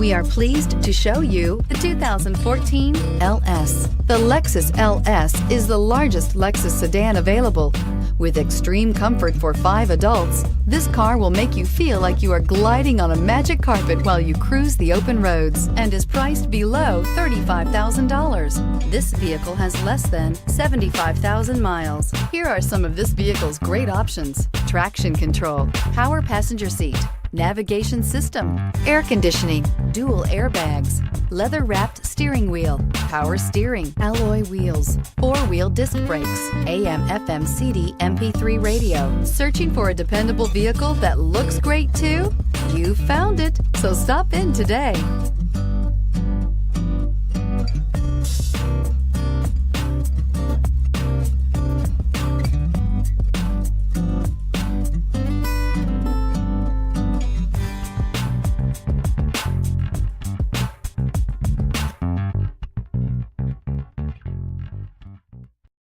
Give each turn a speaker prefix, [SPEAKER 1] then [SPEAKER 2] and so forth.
[SPEAKER 1] We are pleased to show you the 2014 LS. The Lexus LS is the largest Lexus sedan available. With extreme comfort for 5 adults, this car will make you feel like you are gliding on a magic carpet while you cruise the open roads, and is priced below $35,000. This vehicle has less than 75,000 miles. Here are some of this vehicle's great options: traction control, power passenger seat, navigation system, air conditioning, dual airbags, leather-wrapped steering wheel, power steering, alloy wheels, 4-wheel disc brakes, AM/FM CD MP3 radio. Searching for a dependable vehicle that looks great too? You found it, so stop in today.